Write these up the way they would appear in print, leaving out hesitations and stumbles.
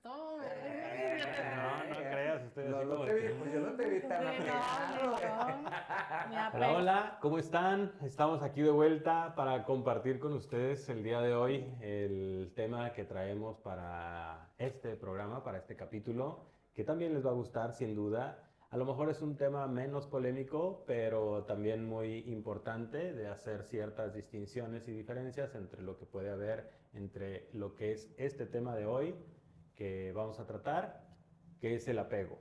gustó. No creas, estoy así No como te que- vi, pues yo no te vi tan apegado. Hola, hola, ¿cómo están? Estamos aquí de vuelta para compartir con ustedes el día de hoy el tema que traemos para este programa, para este capítulo, que también les va a gustar sin duda. A lo mejor es un tema menos polémico, pero también muy importante de hacer ciertas distinciones y diferencias entre lo que puede haber entre lo que es este tema de hoy que vamos a tratar, que es el apego.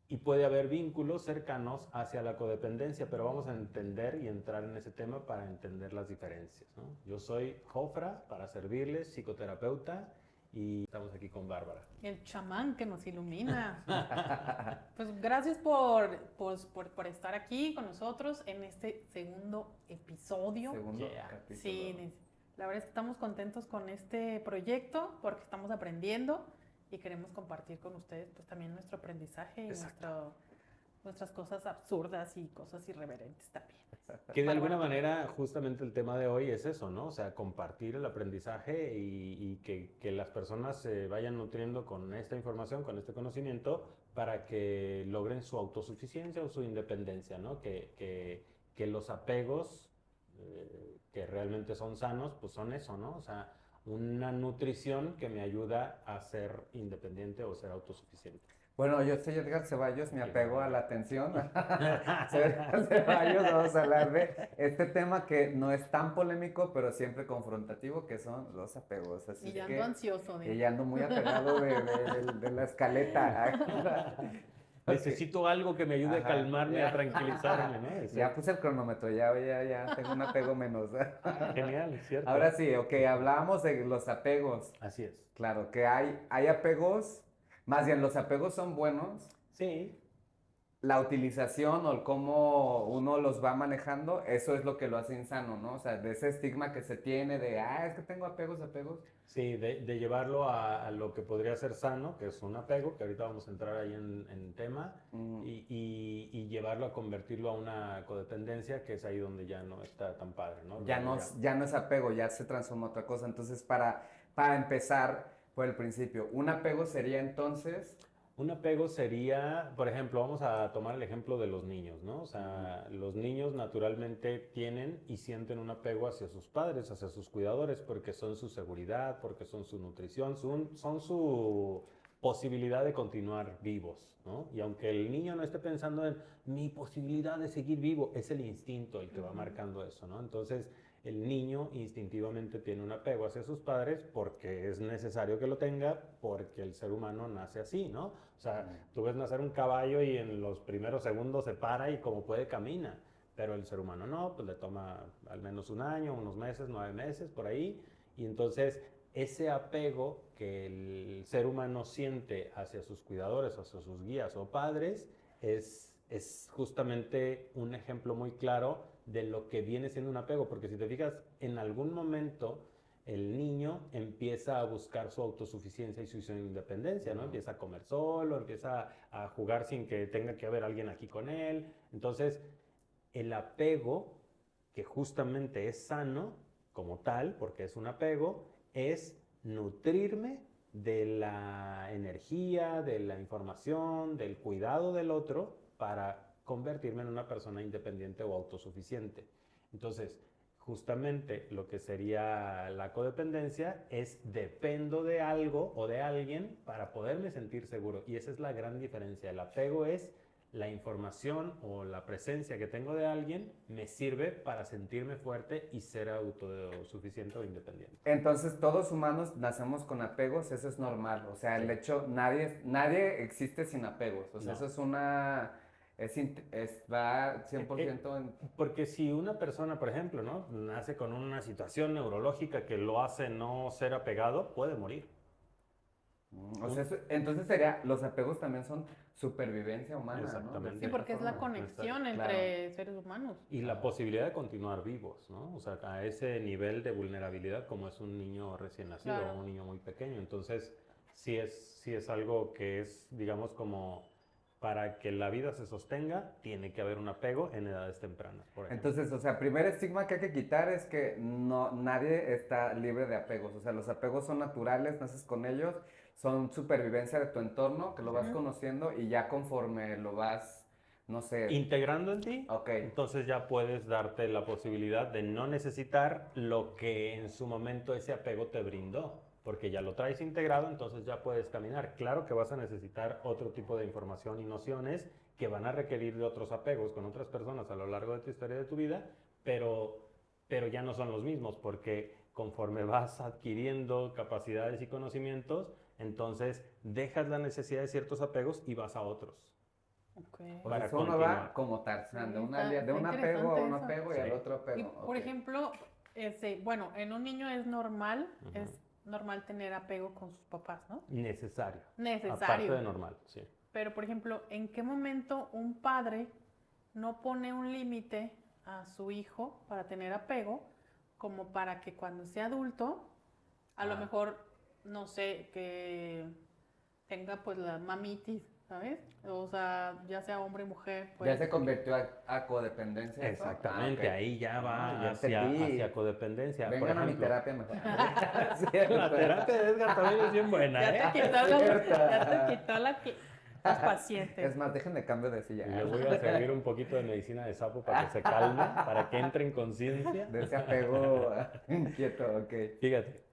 Y puede haber vínculos cercanos hacia la codependencia, pero vamos a entender y entrar en ese tema para entender las diferencias, ¿no? Yo soy Jofra, para servirles, psicoterapeuta, y estamos aquí con Bárbara. El chamán que nos ilumina. Pues gracias por estar aquí con nosotros en este segundo episodio. Segundo Yeah. capítulo. Sí, la verdad es que estamos contentos con este proyecto porque estamos aprendiendo y queremos compartir con ustedes pues también nuestro aprendizaje y nuestras cosas absurdas y cosas irreverentes también. Que de alguna manera justamente el tema de hoy es eso, ¿no? O sea, compartir el aprendizaje y que las personas se vayan nutriendo con esta información, con este conocimiento, para que logren su autosuficiencia o su independencia, ¿no? Que los apegos que realmente son sanos, pues son eso, ¿no? O sea, una nutrición que me ayuda a ser independiente o ser autosuficiente. Bueno, yo soy Edgar Ceballos, me apego a la atención. Soy Edgar Ceballos, vamos a hablar de este tema que no es tan polémico, pero siempre confrontativo, que son los apegos. Así Y ya que, ando ansioso. y ya ando muy apegado de la escaleta. Necesito algo que me ayude a Ajá, calmarme, ya. a tranquilizarme, ¿no? Ya puse el cronómetro, ya tengo un apego menos. Genial, ¿cierto? Ahora sí, ok, hablábamos de los apegos. Así es. Claro, que hay apegos, más bien los apegos son buenos. Sí, La utilización o el cómo uno los va manejando, eso es lo que lo hace insano, ¿no? O sea, de ese estigma que se tiene de, es que tengo apegos. sí, de llevarlo a lo que podría ser sano, que es un apego, que ahorita vamos a entrar ahí en tema, y llevarlo a convertirlo a una codependencia, que es ahí donde ya no está tan padre, ¿no? Ya no es apego, ya se transforma en otra cosa. Entonces, para empezar por el principio, un apego sería entonces... Un apego sería, por ejemplo, vamos a tomar el ejemplo de los niños, ¿no? O sea, los niños naturalmente tienen y sienten un apego hacia sus padres, hacia sus cuidadores, porque son su seguridad, porque son su nutrición, son su posibilidad de continuar vivos, ¿no? Y aunque el niño no esté pensando en mi posibilidad de seguir vivo, es el instinto el que va marcando eso, ¿no? Entonces, el niño instintivamente tiene un apego hacia sus padres porque es necesario que lo tenga, porque el ser humano nace así, ¿no? O sea, tú ves nacer un caballo y en los primeros segundos se para y como puede camina, pero el ser humano no, pues le toma al menos un año, unos meses, 9 meses, por ahí, y entonces ese apego que el ser humano siente hacia sus cuidadores, hacia sus guías o padres, es justamente un ejemplo muy claro de lo que viene siendo un apego, porque si te fijas, en algún momento el niño empieza a buscar su autosuficiencia y su independencia, ¿no? Empieza a comer solo, empieza a jugar sin que tenga que haber alguien aquí con él. Entonces, el apego, que justamente es sano como tal, porque es un apego, es nutrirme de la energía, de la información, del cuidado del otro para convertirme en una persona independiente o autosuficiente. Entonces, justamente lo que sería la codependencia es dependo de algo o de alguien para poderme sentir seguro. Y esa es la gran diferencia. El apego es la información o la presencia que tengo de alguien me sirve para sentirme fuerte y ser autosuficiente o independiente. Entonces, todos humanos nacemos con apegos, eso es normal. O sea, el hecho, nadie existe sin apegos. O sea, No. eso es una... va 100% en... Porque si una persona, por ejemplo, ¿no? nace con una situación neurológica que lo hace no ser apegado, puede morir. O sea, entonces los apegos también son supervivencia humana, ¿no? Exactamente. Sí, porque es la forma. conexión Exacto. entre seres humanos. Y la posibilidad de continuar vivos, ¿no? O sea, a ese nivel de vulnerabilidad como es un niño recién nacido Claro. o un niño muy pequeño. Entonces, sí es algo que es, digamos, como para que la vida se sostenga, tiene que haber un apego en edades tempranas, por ejemplo. Entonces, o sea, primer estigma que hay que quitar es que nadie está libre de apegos. O sea, los apegos son naturales, naces con ellos. son supervivencia de tu entorno, que lo vas conociendo y ya conforme lo vas, no sé. Integrando en ti, Ok. entonces ya puedes darte la posibilidad de no necesitar lo que en su momento ese apego te brindó, porque ya lo traes integrado, entonces ya puedes caminar. Claro que vas a necesitar otro tipo de información y nociones que van a requerir de otros apegos con otras personas a lo largo de tu historia de tu vida, pero ya no son los mismos, porque conforme vas adquiriendo capacidades y conocimientos, entonces dejas la necesidad de ciertos apegos y vas a otros. Okay. O Para sea, uno continuar. va como Tarzán, Sí, de, está de un apego a interesante un eso. apego y al Sí. otro apego. Y, por Ok. ejemplo, bueno, en un niño es normal tener apego con sus papás, ¿no? Necesario. Necesario. Aparte de normal, sí. Pero, por ejemplo, ¿en qué momento un padre no pone un límite a su hijo para tener apego, como para que cuando sea adulto, a lo mejor, no sé, que tenga pues la mamitis, ¿sabes? O sea, ya sea hombre o mujer, pues. Ya se convirtió a codependencia. ¿Eso? Exactamente, Ah, ok. ahí ya va Ya entendí. hacia codependencia. Por Vengan a mi ejemplo, terapia mejor. la terapia de Edgar también es bien buena, Ya te ¿eh? quitó, Cierto. ya te quitó los pacientes. Es más, déjenme cambio de silla. Le voy a servir un poquito de medicina de sapo para que se calme, para que entre en conciencia. De ese apego inquieto, ok. Fíjate,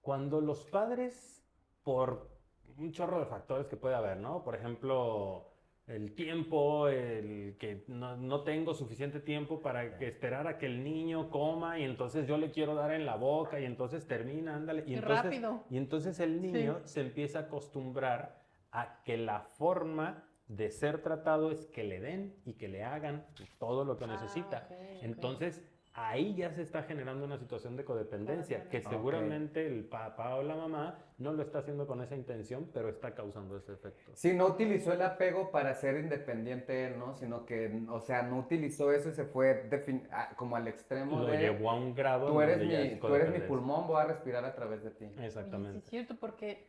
cuando los padres, por un chorro de factores que puede haber, ¿no? Por ejemplo, el tiempo, el que no tengo suficiente tiempo para esperar a que el niño coma y entonces yo le quiero dar en la boca y entonces termina, ándale. Y rápido. Y entonces el niño se empieza a acostumbrar a que la forma de ser tratado es que le den y que le hagan todo lo que necesita. Okay. Entonces, ahí ya se está generando una situación de codependencia, que seguramente el papá o la mamá no lo está haciendo con esa intención, pero está causando ese efecto. Sí, no utilizó el apego para ser independiente él, ¿no? Sino que, o sea, no utilizó eso y se fue como al extremo Lo llevó a un grado tú eres donde ya es mi codependencia. pulmón, voy a respirar a través de ti. Exactamente. Oye, sí es cierto, porque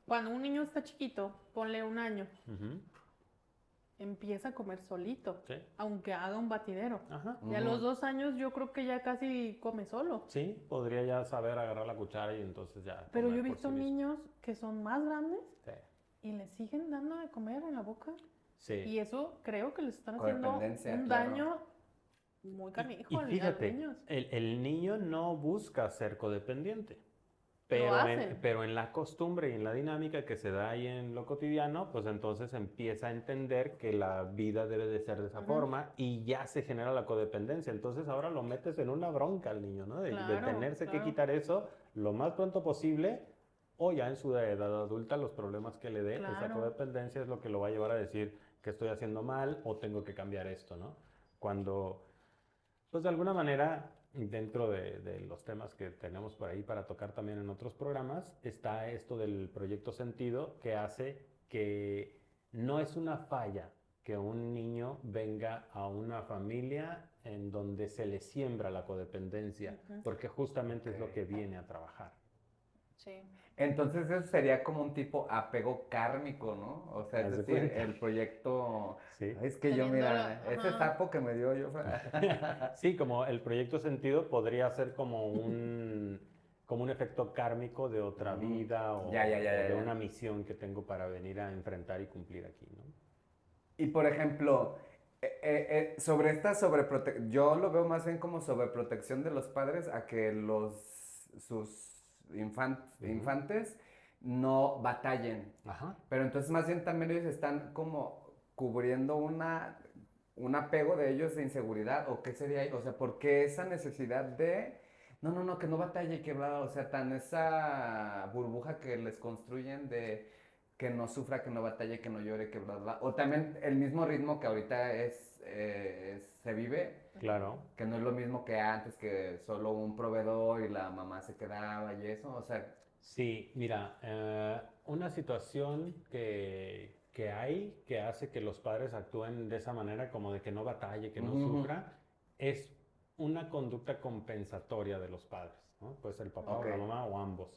cuando un niño está chiquito, ponle 1 año, empieza a comer solito, aunque haga un batidero. Y a los 2 años yo creo que ya casi come solo. Sí, podría ya saber agarrar la cuchara y entonces ya. Pero yo he visto niños que son más grandes Sí. y les siguen dando de comer en la boca. Sí. Y eso creo que les están haciendo un daño muy canijo Y a los fíjate, niños. el niño no busca ser codependiente. Lo Pero en la costumbre y en la dinámica que se da ahí en lo cotidiano, pues entonces empieza a entender que la vida debe de ser de esa forma y ya se genera la codependencia. Entonces ahora lo metes en una bronca al niño, ¿no? De tenerse que quitar eso lo más pronto posible o ya en su edad adulta los problemas que le dé esa codependencia es lo que lo va a llevar a decir que estoy haciendo mal o tengo que cambiar esto, ¿no? Cuando, pues de alguna manera dentro de los temas que tenemos por ahí para tocar también en otros programas, está esto del proyecto Sentido, que hace que no es una falla que un niño venga a una familia en donde se le siembra la codependencia, porque justamente es lo que viene a trabajar. Sí. Entonces eso sería como un tipo apego kármico, ¿no? O sea, es decir, el proyecto... Sí. Es que yo, mira, ese sapo que me dio yo... Sí, como el proyecto Sentido podría ser como un efecto kármico de otra vida o de una misión que tengo para venir a enfrentar y cumplir aquí, ¿no? Y por ejemplo, sobre esta sobreprotección, yo lo veo más bien como sobreprotección de los padres a que sus infantes no batallen. Pero entonces más bien también ellos están como cubriendo un apego de ellos de inseguridad, o qué sería, o sea, ¿por qué esa necesidad de, no, que no batalle, que bla, o sea, tan esa burbuja que les construyen de que no sufra, que no batalle, que no llore, que bla, bla, o también el mismo ritmo que ahorita se vive, claro, que no es lo mismo que antes, que solo un proveedor y la mamá se quedaba y eso, o sea... Sí, mira, una situación que hay que hace que los padres actúen de esa manera, como de que no batalle, que no sufra, es una conducta compensatoria de los padres, ¿no? Puede ser el papá o la mamá o ambos.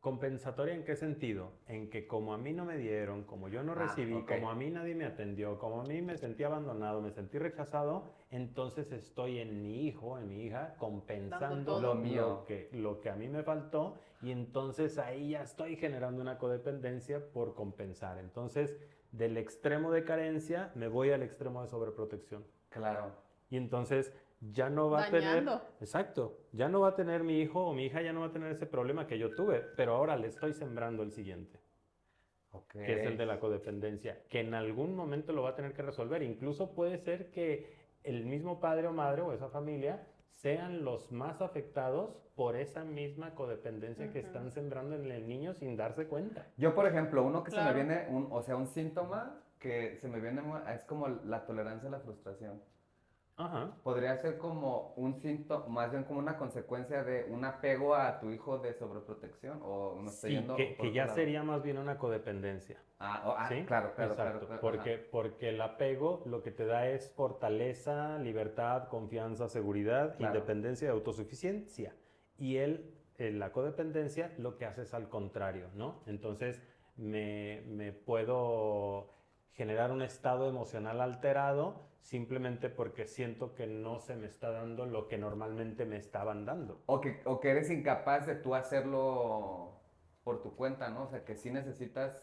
¿Compensatoria en qué sentido? En que como a mí no me dieron, como yo no recibí, ok. como a mí nadie me atendió, como a mí me sentí abandonado, me sentí rechazado, entonces estoy en mi hijo, en mi hija, compensando todo. Lo mío. lo que a mí me faltó y entonces ahí ya estoy generando una codependencia por compensar. Entonces, del extremo de carencia me voy al extremo de sobreprotección. Claro. Y entonces ya no va a Dañando. tener, exacto, ya no va a tener mi hijo o mi hija, ya no va a tener ese problema que yo tuve, pero ahora le estoy sembrando el siguiente, Ok. que es el de la codependencia, que en algún momento lo va a tener que resolver. Incluso puede ser que el mismo padre o madre o esa familia sean los más afectados por esa misma codependencia que están sembrando en el niño sin darse cuenta. Yo, por ejemplo, uno que se me Claro. viene, o sea, un síntoma que se me viene es como la tolerancia a la frustración. Ajá. Podría ser como un síntoma, más bien como una consecuencia de un apego a tu hijo de sobreprotección, o no estoy Sí, yendo que por otro ya lado. sería más bien una codependencia. Claro, ¿Sí? claro, Exacto, claro, claro. porque el apego lo que te da es fortaleza, libertad, confianza, seguridad, Claro. independencia y autosuficiencia. Y la codependencia lo que hace es al contrario, ¿no? Entonces me puedo generar un estado emocional alterado simplemente porque siento que no se me está dando lo que normalmente me estaban dando. O que eres incapaz de tú hacerlo por tu cuenta, ¿no? O sea, que sí necesitas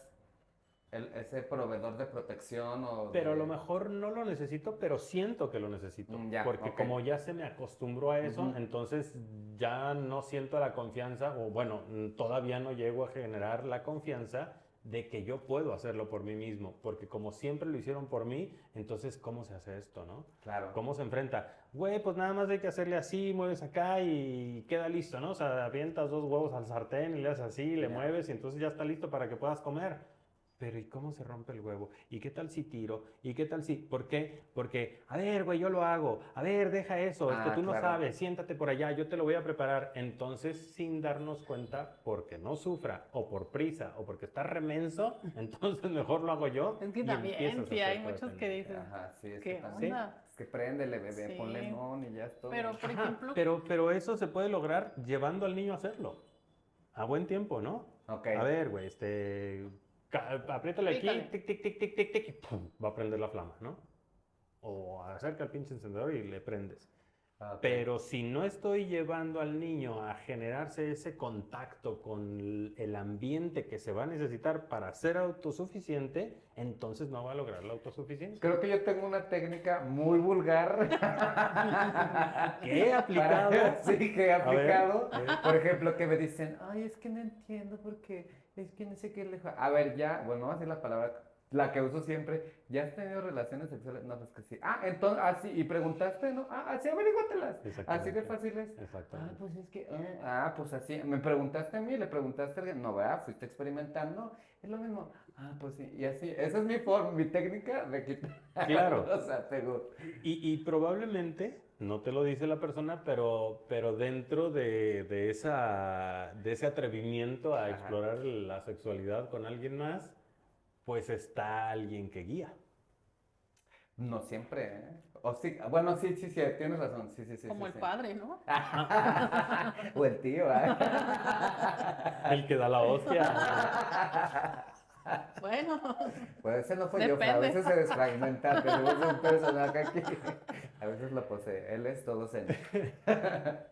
ese proveedor de protección o Pero a lo de... mejor no lo necesito, pero siento que lo necesito. Ya, Porque ok. como ya se me acostumbró a eso, Ujú. entonces ya no siento la confianza, o bueno, todavía no llego a generar la confianza de que yo puedo hacerlo por mí mismo. Porque como siempre lo hicieron por mí, entonces ¿cómo se hace esto, no? Claro. ¿Cómo se enfrenta? Güey, pues nada más hay que hacerle así, mueves acá y queda listo, ¿no? O sea, avientas 2 huevos al sartén y le haces así, le Ya. mueves y entonces ya está listo para que puedas comer. Pero ¿y cómo se rompe el huevo? ¿Y qué tal si tiro? ¿Y qué tal si...? ¿Por qué? Porque, a ver, güey, yo lo hago. A ver, deja eso. Tú no Claro. sabes. Siéntate por allá. Yo te lo voy a preparar. Entonces, sin darnos cuenta, porque no sufra, o por prisa, o porque está remenso, entonces mejor lo hago yo. Es que y también, empiezas a sí, hacer hay muchos que codependencia. dicen, Ajá, sí, es que ¿qué también. onda? Es que préndele, bebé, Sí. pon limón y ya es todo. Pero, por Ajá, ejemplo, pero eso se puede lograr llevando al niño a hacerlo. A buen tiempo, ¿no? Ok. A ver, güey, apriétale aquí, Pícale. tic, tic, tic, tic, tic, tic, y ¡pum! Va a prender la flama, ¿no? O acerca el pinche encendedor y le prendes. Ok. Pero si no estoy llevando al niño a generarse ese contacto con el ambiente que se va a necesitar para ser autosuficiente, entonces no va a lograr la autosuficiencia. Creo que yo tengo una técnica muy vulgar. ¿Qué he aplicado? Sí, que he aplicado. A ver. Por ejemplo, que me dicen, ay, es que no entiendo porque es que no sé qué le... A ver, ya, bueno, vamos a decir la palabra, la que uso siempre. ¿Ya has tenido relaciones sexuales? No, pues que sí. Entonces, así, y preguntaste, ¿no? Así, averíguatelas. Así de Exactamente. fácil es. Exactamente. Pues es que, pues así. ¿Me preguntaste a mí? ¿Le preguntaste a alguien? No, ¿verdad? Fuiste experimentando. Es lo mismo. Pues sí. Y así, esa es mi forma, mi técnica de quitar Claro. los apegos. Y probablemente, no te lo dice la persona, pero dentro de ese atrevimiento a Ajá. explorar la sexualidad con alguien más, pues está alguien que guía. No siempre, ¿eh? O sí, bueno, sí, tienes razón. Sí. como el padre, ¿no? O el tío, ¿eh? El que da la hostia. Bueno, Pues ese no fue yo, Depende. a veces se desfragmenta, tenemos un personaje aquí. A veces lo posee, él es todo zen.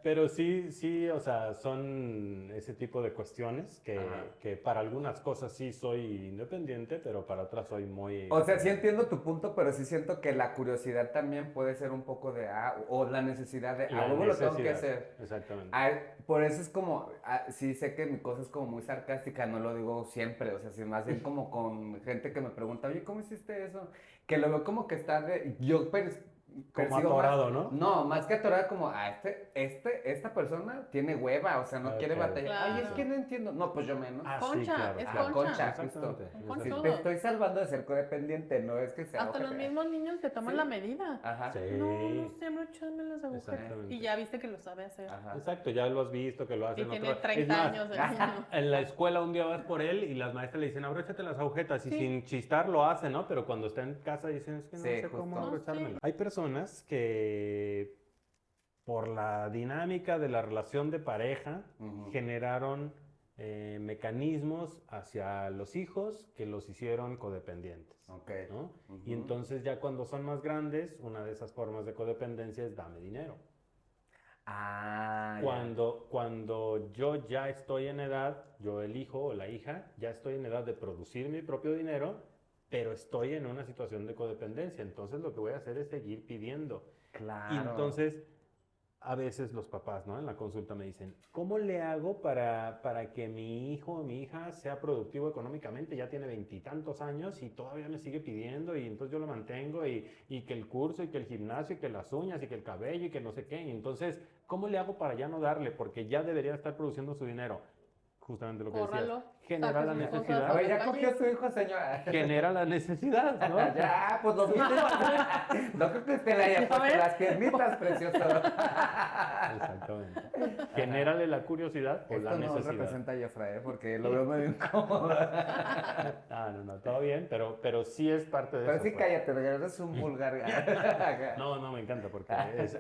Pero sí, o sea, son ese tipo de cuestiones Ajá. que para algunas cosas sí soy independiente, pero para otras soy muy... O sea, sí entiendo tu punto, pero sí siento que la curiosidad también puede ser un poco de, o la necesidad de, La luego lo tengo que necesidad. hacer. Exactamente. Por eso es como, sí sé que mi cosa es como muy sarcástica, no lo digo siempre, o sea, sí, más bien como con gente que me pregunta, oye, ¿cómo hiciste eso? Que lo veo como que está de, yo Como percibo atorado, más, ¿no? No, más que atorado como, esta persona tiene hueva, o sea, no quiere Ok. batallar. Ay, es Claro. que no entiendo. No, pues yo menos. Ah, Concha, sí, claro, es claro. concha, Exactamente, justo. Con Sí, todo. te estoy salvando de ser codependiente, no es que sea hasta los ojete. mismos niños te toman Sí. la medida. Ajá. Sí. No sé, no echarme las agujetas. Exactamente. Y ya viste que lo sabe hacer. Ajá. Exacto, ya lo has visto que lo hacen Y tiene otros. 30 Es más, años. el niño. en la escuela un día vas por él y las maestras le dicen, abróchate las agujetas. Y Sí. sin chistar lo hace, ¿no? Pero cuando está en casa dicen, es que no Sí, sé justo. cómo No abrochármelo. sé. Hay personas que por la dinámica de la relación de pareja Ujú. generaron mecanismos hacia los hijos que los hicieron codependientes. Ok. ¿No? Ujú. Y entonces ya cuando son más grandes, una de esas formas de codependencia es dame dinero. Ah, ya. Cuando yo ya estoy en edad, yo el hijo o la hija, ya estoy en edad de producir mi propio dinero, pero estoy en una situación de codependencia. Entonces lo que voy a hacer es seguir pidiendo. Claro. Y entonces, a veces los papás, ¿no? En la consulta me dicen, ¿cómo le hago para que mi hijo o mi hija sea productivo económicamente? Ya tiene 20 y tantos años y todavía me sigue pidiendo y entonces yo lo mantengo y que el curso y que el gimnasio y que las uñas y que el cabello y que no sé qué. Y entonces, ¿cómo le hago para ya no darle? Porque ya debería estar produciendo su dinero. Justamente lo que Córralo, decías. Genera saque la sus cosas necesidad. A ver, la ya calle. cogió su hijo, señora. Genera la necesidad, ¿no? Ya, pues lo viste. No creo que usted le haya A puesto ver. las piernitas, precioso. Exactamente. Genérale la curiosidad o la Esto no necesidad. representa a Jeffrey, porque lo veo medio incómodo. No, todo bien, pero sí es parte de Pero eso. sí, pues. cállate, eres un vulgar. No, me encanta porque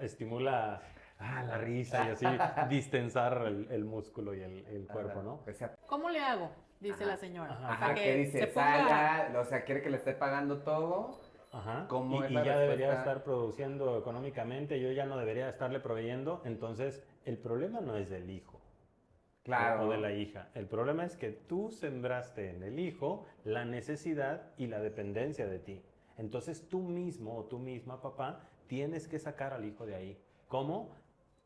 estimula la risa y así distensar el músculo y el cuerpo, ¿no? O sea, ¿Cómo le hago? Dice la señora. Ajá. Para ajá, que ¿qué dice? se ponga- Sala, o sea, quiere que le esté pagando todo. Ajá. ¿Cómo es Y la ya debería respuesta? estar produciendo económicamente, yo ya no debería estarle proveyendo. Entonces, el problema no es del hijo. Claro. O de la hija. El problema es que tú sembraste en el hijo la necesidad y la dependencia de ti. Entonces tú mismo o tú misma, papá, tienes que sacar al hijo de ahí. ¿Cómo?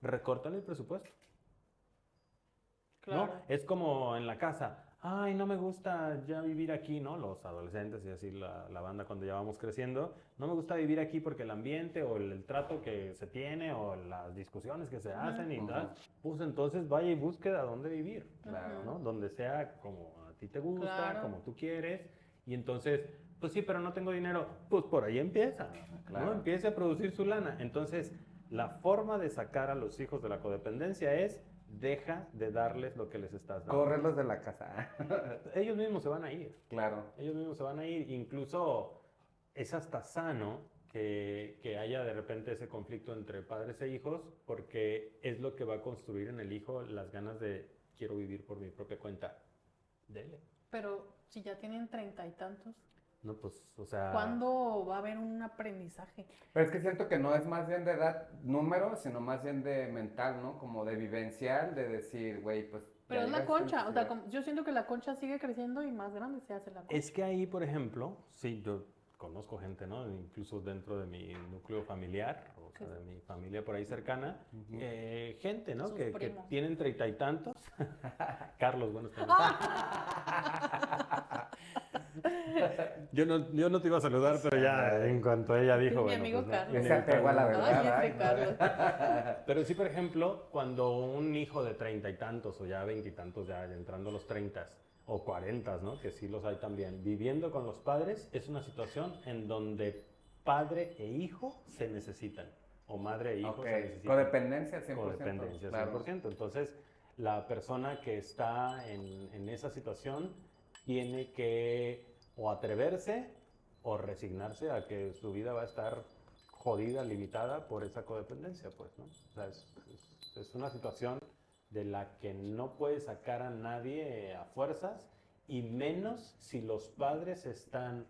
Recórtale el presupuesto. ¿No? Claro. Es como en la casa. Ay, no me gusta ya vivir aquí, ¿no? Los adolescentes y así la banda cuando ya vamos creciendo. No me gusta vivir aquí porque el ambiente o el trato que se tiene o las discusiones que se hacen y tal. Pues entonces vaya y busque a dónde vivir, Claro. ¿no? Donde sea como a ti te gusta, Claro. como tú quieres. Y entonces, pues sí, pero no tengo dinero. Pues por ahí empieza, Claro. ¿no? Empiece a producir su lana. Entonces, la forma de sacar a los hijos de la codependencia es deja de darles lo que les estás dando. Córrelos de la casa. Ellos mismos se van a ir. Claro. Ellos mismos se van a ir. Incluso es hasta sano que haya de repente ese conflicto entre padres e hijos, porque es lo que va a construir en el hijo las ganas de quiero vivir por mi propia cuenta. Dele. Pero si ya tienen 30 y tantos, No, pues, o sea. ¿cuándo va a haber un aprendizaje? Pero es que siento que no es más bien de edad número, sino más bien de mental, ¿no? Como de vivencial, de decir, güey, pues. Pero ya es la llegaste a concha, o sea, necesidad. yo siento que la concha sigue creciendo y más grande se hace la concha. Es que ahí, por ejemplo, sí, yo conozco gente, ¿no? Incluso dentro de mi núcleo familiar, o sea, de mi familia por ahí cercana, Ujú. gente, ¿no? Sus Que primos. tienen 30 y tantos. Carlos, buenos días. Yo no te iba a saludar, pero ya en cuanto ella dijo, Mi bueno, amigo pues, no, Carlos. Ese apego a la verdad. Ay, ese Carlos. Pero sí, por ejemplo, cuando un hijo de 30 y tantos o ya 20 y tantos, ya entrando a los 30 o 40, ¿no? Que sí los hay también, viviendo con los padres, es una situación en donde padre e hijo se necesitan, o madre e hijo Ok, se necesitan. codependencia 100%. Codependencia, 100%. Claro. Entonces, la persona que está en esa situación tiene que o atreverse o resignarse a que su vida va a estar jodida, limitada por esa codependencia, pues, ¿no? O sea, es una situación de la que no puedes sacar a nadie a fuerzas, y menos si los padres están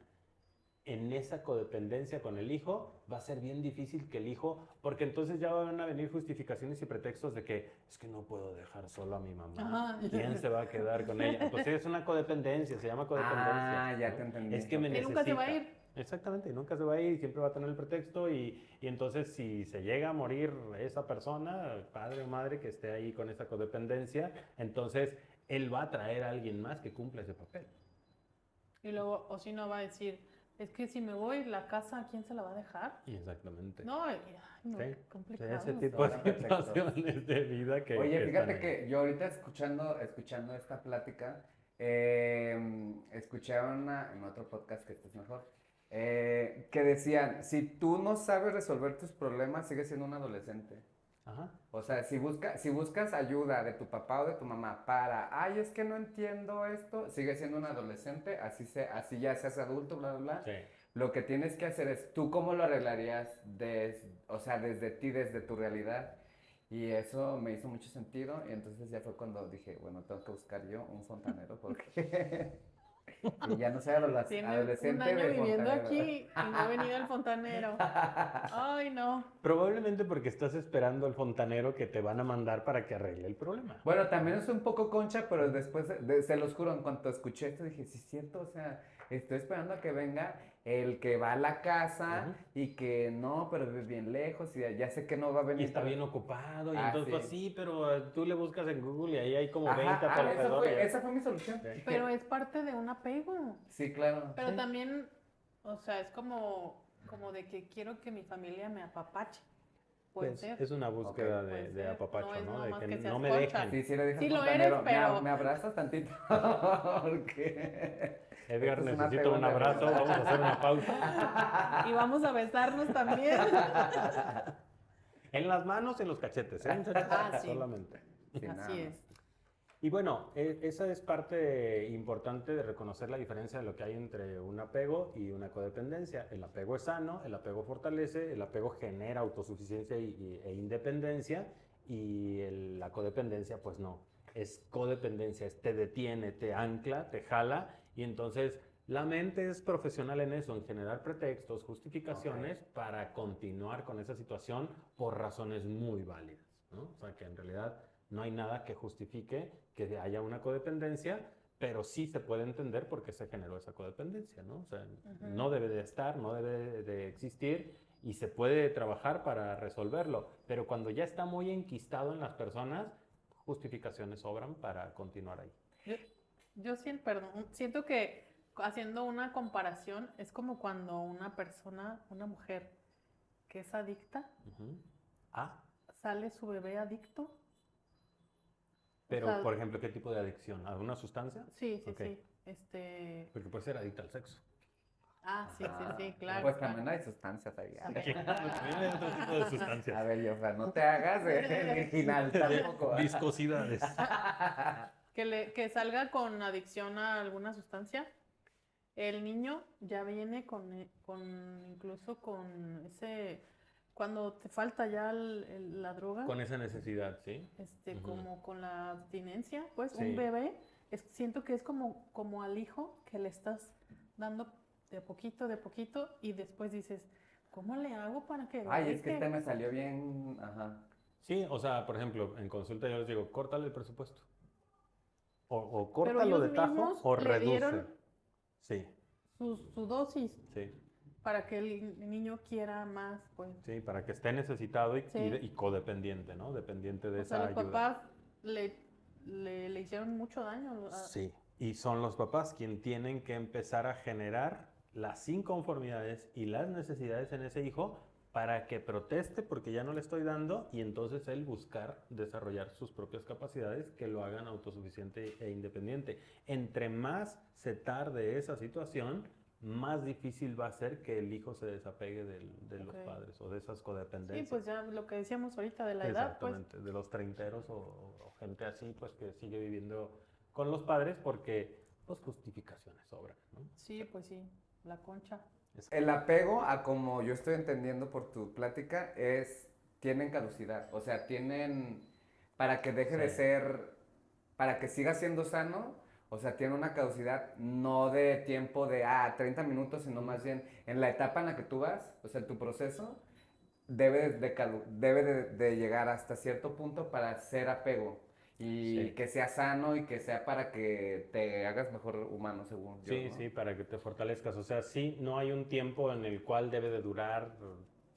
en esa codependencia con el hijo. Va a ser bien difícil que el hijo, porque entonces ya van a venir justificaciones y pretextos de que es que no puedo dejar solo a mi mamá. Ajá. ¿Quién se va a quedar con ella? Pues sí, es una codependencia, se llama codependencia. Ah, ya ¿no? te entendí. Es que me Ok. Y nunca se va a necesita. ir. Exactamente, nunca se va a ir, siempre va a tener el pretexto y entonces si se llega a morir esa persona, padre o madre que esté ahí con esa codependencia, entonces él va a traer a alguien más que cumpla ese papel. Y luego, o si no, va a decir, es que si me voy, la casa, ¿a quién se la va a dejar? Exactamente. No, ay, no, Sí, complicado. ese tipo Son de pretextos. situaciones de vida que Oye, que fíjate están que yo ahorita escuchando esta plática, escuché en otro podcast, que este es mejor, que decían, si tú no sabes resolver tus problemas, sigues siendo un adolescente. Ajá. O sea, si buscas ayuda de tu papá o de tu mamá para, ay, es que no entiendo esto, sigues siendo un adolescente, así ya seas adulto, bla, bla, bla. Sí. Lo que tienes que hacer es, ¿tú cómo lo arreglarías o sea, desde ti, desde tu realidad? Y eso me hizo mucho sentido y entonces ya fue cuando dije, bueno, tengo que buscar yo un fontanero porque y ya no soy Tiene un adolescente año de viviendo fontanero. aquí y no ha venido el fontanero. Ay, no. Probablemente porque estás esperando al fontanero que te van a mandar para que arregle el problema. Bueno, también es un poco concha, pero después, se los juro, en cuanto escuché esto dije, sí es cierto, o sea, estoy esperando a que venga el que va a la casa Ujú. y que no, pero vive bien lejos y ya sé que no va a Y venir. está bien ocupado, y Ah, entonces, pues sí. sí, pero tú le buscas en Google y ahí hay como 20 Ajá, a tu alrededor. esa fue mi solución. Sí. Pero es parte de un apego. Sí, claro. Pero Sí. también, o sea, es como de que quiero que mi familia me apapache. Puede Pues ser. es una búsqueda Ok. Puede de ser. apapacho, No es ¿no? De nomás que que no seas me concha. dejen. Sí, sí le dije Sí al lo fontanero, eres, pero... me abrazas tantito, porque Edgar, esto es un necesito apego un de abrazo, verdad. vamos a hacer una pausa. Y vamos a besarnos también. En las manos, en los cachetes, ¿eh, muchachos? Ah, sí. Solamente. Sí, nada Así más. es. Y bueno, esa es parte importante de reconocer la diferencia de lo que hay entre un apego y una codependencia. El apego es sano, el apego fortalece, el apego genera autosuficiencia e independencia, y la codependencia pues no. Es codependencia, te detiene, te ancla, te jala, y entonces la mente es profesional en eso, en generar pretextos, justificaciones para continuar con esa situación por razones muy válidas, ¿no? O sea que en realidad no hay nada que justifique que haya una codependencia, pero sí se puede entender por qué se generó esa codependencia, ¿no? O sea, no debe de estar, no debe de existir, y se puede trabajar para resolverlo, pero cuando ya está muy enquistado en las personas, justificaciones sobran para continuar ahí. Yo, yo siento, perdón, siento que haciendo una comparación es como cuando una persona, una mujer que es adicta, Ujú. Ah, sale su bebé adicto. O pero sea, por ejemplo, ¿qué tipo de adicción? ¿Alguna sustancia? sí, sí, Ok. sí. Porque puede ser adicta al sexo. Ah, sí, sí, sí, Ah, claro. pues claro. también hay sustancias ahí. También. También hay otro tipo de sustancias. A ver, Yofa, no te hagas original tampoco. Viscosidades. Que salga con adicción a alguna sustancia. El niño ya viene incluso con ese, cuando te falta ya la droga, Con esa necesidad, ¿sí? Ujú. como con la abstinencia, pues Sí. un bebé, siento que es como al hijo que le estás dando de poquito, y después dices, ¿cómo le hago para que lo Ay, es que deje? este me salió bien. Ajá. Sí, o sea, por ejemplo, en consulta yo les digo, córtale el presupuesto. O Pero córtalo ellos de tajo mismos o le reduce. dieron Sí, su dosis sí, para que el niño quiera más, pues. sí, para que esté necesitado Sí. y codependiente, ¿no? Dependiente de O sea, esa los ayuda. papás le hicieron mucho daño. Sí, y son los papás quienes tienen que empezar a generar las inconformidades y las necesidades en ese hijo para que proteste porque ya no le estoy dando, y entonces él buscar desarrollar sus propias capacidades que lo hagan autosuficiente e independiente. Entre más se tarde esa situación, más difícil va a ser que el hijo se desapegue de los Ok. padres o de esas Sí, codependencias. pues ya lo que decíamos ahorita de la edad, pues. Exactamente, de los treinteros o gente así, pues que sigue viviendo con los padres porque, pues, justificaciones sobran, ¿no? Sí, pues sí, la concha. El apego, a como yo estoy entendiendo por tu plática, tienen caducidad. O sea, para que deje de Sí. ser, para que siga siendo sano, o sea, tiene una caducidad no de tiempo de, 30 minutos, sino más bien en la etapa en la que tú vas, o sea, en tu proceso, debe de llegar hasta cierto punto para ser apego. Y Sí. que sea sano y que sea para que te hagas mejor humano, según yo, Sí, ¿no? sí, para que te fortalezcas. O sea, sí, no hay un tiempo en el cual debe de durar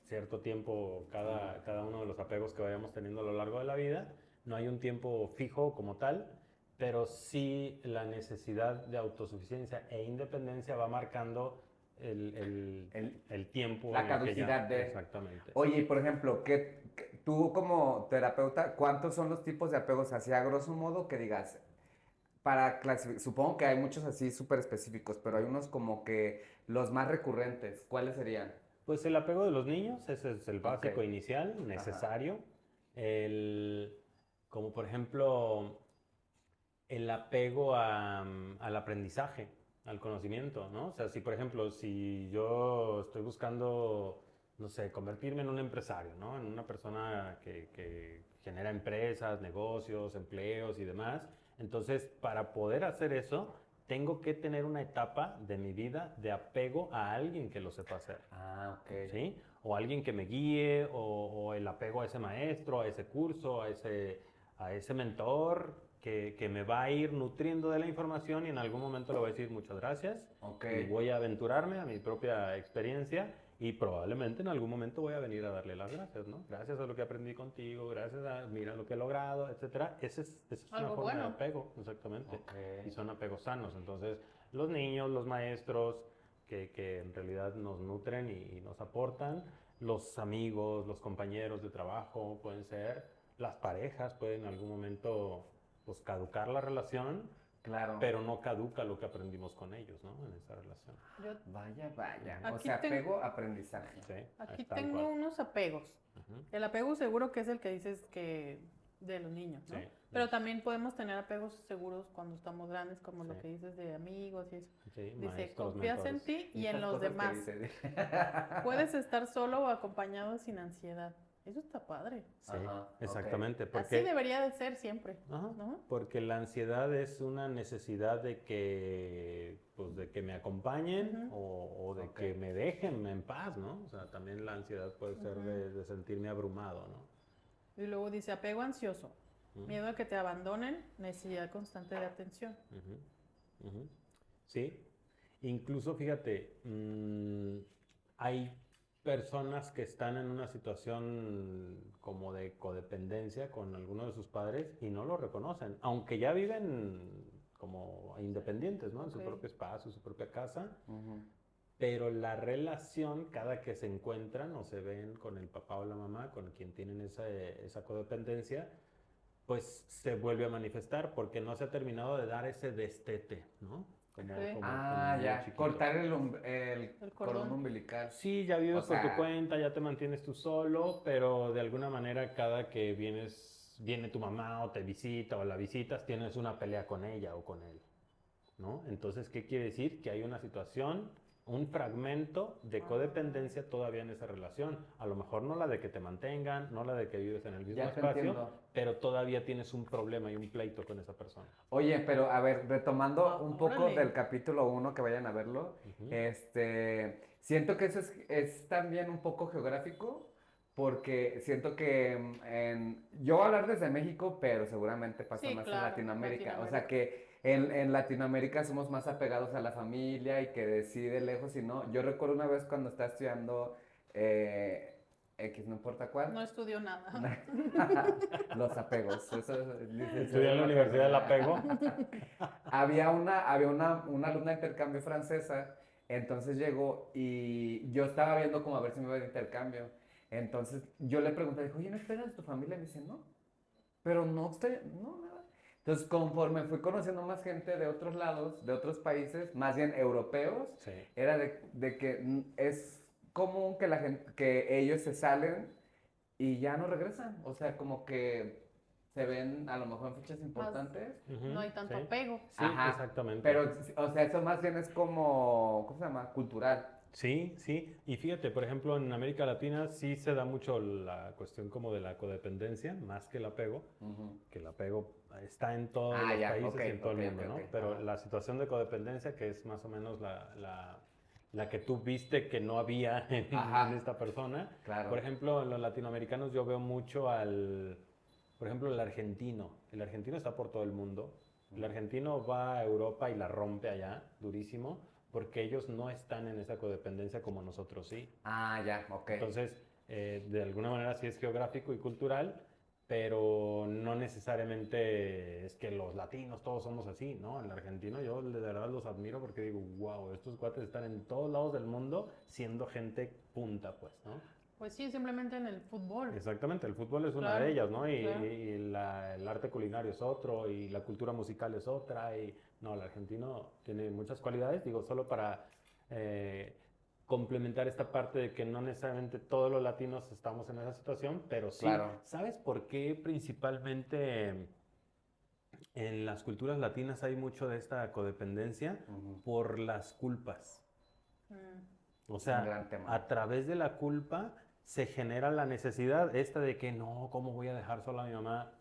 cierto tiempo cada uno de los apegos que vayamos teniendo a lo largo de la vida. No hay un tiempo fijo como tal, pero sí la necesidad de autosuficiencia e independencia va marcando el tiempo La en el que ya... caducidad de... Exactamente. Oye, y por ejemplo, tú como terapeuta, ¿cuántos son los tipos de apegos? Así a grosso modo que digas, supongo que hay muchos así súper específicos, pero hay unos como que los más recurrentes, ¿cuáles serían? Pues el apego de los niños, ese es el básico Ok. inicial, necesario. Como por ejemplo, el apego al aprendizaje, al conocimiento, ¿no? O sea, si por ejemplo, si yo estoy buscando no sé, convertirme en un empresario, ¿no? En una persona que genera empresas, negocios, empleos y demás. Entonces, para poder hacer eso, tengo que tener una etapa de mi vida de apego a alguien que lo sepa hacer. Ah, ok. ¿Sí? O alguien que me guíe, o el apego a ese maestro, a ese curso, a ese mentor que me va a ir nutriendo de la información y en algún momento le voy a decir muchas gracias y voy a aventurarme a mi propia experiencia y probablemente en algún momento voy a venir a darle las gracias, ¿no? Gracias a lo que aprendí contigo, gracias a, mira lo que he logrado, etcétera. Esa es una forma de apego, exactamente. Y son apegos sanos. Entonces, los niños, los maestros, que en realidad nos nutren y nos aportan, los amigos, los compañeros de trabajo pueden ser, las parejas pueden en algún momento pues caducar la relación, claro, pero no caduca lo que aprendimos con ellos, ¿no? En esa relación. Vaya, vaya. Aquí O sea, apego, aprendizaje. Sí, aquí tal tengo cual. unos apegos. El apego seguro que es el que dices que de los niños, ¿no? Sí. Pero también podemos tener apegos seguros cuando estamos grandes, como lo Sí. que dices de amigos y eso. Sí, Dice, maestros, confías en mentores. ti y Muchas en los cosas que demás. dice. Puedes estar solo o acompañado sin ansiedad. Eso está padre. Sí, Ajá, exactamente. Así Porque, debería de ser siempre, ajá, ¿no? porque la ansiedad es una necesidad de que, pues, de que me acompañen o de que me dejen en paz, ¿no? O sea, también la ansiedad puede ser de sentirme abrumado, ¿no? Y luego dice apego ansioso, miedo a que te abandonen, necesidad constante de atención. Sí, incluso fíjate, hay personas que están en una situación como de codependencia con alguno de sus padres y no lo reconocen, aunque ya viven como independientes, ¿no? En su propio espacio, su propia casa, pero la relación cada que se encuentran o se ven con el papá o la mamá, con quien tienen esa codependencia, pues se vuelve a manifestar porque no se ha terminado de dar ese destete, ¿no? Como ya, chiquito. cortar el cordón umbilical. Sí, ya vives por tu cuenta, ya te mantienes tú solo, pero de alguna manera cada que viene tu mamá o te visita o la visitas, tienes una pelea con ella o con él, ¿no? Entonces, ¿qué quiere decir? Que hay una situación, un fragmento de codependencia todavía en esa relación. A lo mejor no la de que te mantengan, no la de que vives en el mismo espacio, pero todavía tienes un problema y un pleito con esa persona. Oye, pero a ver, retomando un poco del capítulo 1, que vayan a verlo, siento que eso es también un poco geográfico, porque siento que yo voy a hablar desde México, pero seguramente pasa más en Latinoamérica. O sea que en Latinoamérica somos más apegados a la familia y que decide lejos y no. Yo recuerdo una vez cuando estaba estudiando X, no importa cuál. No estudió nada. Los apegos. Estudié en la Universidad del Apego. Había una alumna de intercambio francesa, entonces llegó y yo estaba viendo como a ver si me iba de intercambio. Entonces yo le pregunté, dijo, oye, ¿no esperas tu familia? Y me dice, no, pero no estoy, no, nada. Entonces, conforme fui conociendo más gente de otros lados, de otros países, más bien europeos, era de que es común que la gente, que ellos se salen y ya no regresan. O sea, como que se ven a lo mejor en fechas importantes. No hay tanto apego. Sí, exactamente. Pero, o sea, eso más bien es como, ¿cómo se llama? Cultural. Sí, sí. Y fíjate, por ejemplo, en América Latina sí se da mucho la cuestión como de la codependencia, más que el apego, que el apego está en todos los países y en todo el mundo, ¿no? Pero la situación de codependencia, que es más o menos la que tú viste que no había en esta persona. Claro. Por ejemplo, en los latinoamericanos yo veo mucho por ejemplo, el argentino. El argentino está por todo el mundo. El argentino va a Europa y la rompe allá, durísimo, porque ellos no están en esa codependencia como nosotros sí. Ya, ok. Entonces, de alguna manera sí es geográfico y cultural, pero no necesariamente es que los latinos todos somos así, ¿no? El argentino yo de verdad los admiro porque digo, wow, estos cuates están en todos lados del mundo siendo gente punta, pues, ¿no? Pues sí, simplemente en el fútbol. Exactamente, el fútbol es una de ellas, ¿no? Y el arte culinario es otro, y la cultura musical es otra, y no, el argentino tiene muchas cualidades, digo, solo para complementar esta parte de que no necesariamente todos los latinos estamos en esa situación, pero sí, ¿sabes por qué principalmente en las culturas latinas hay mucho de esta codependencia? Por las culpas. O Es sea, un gran tema. a través de la culpa se genera la necesidad esta de que no, ¿cómo voy a dejar sola a mi mamá?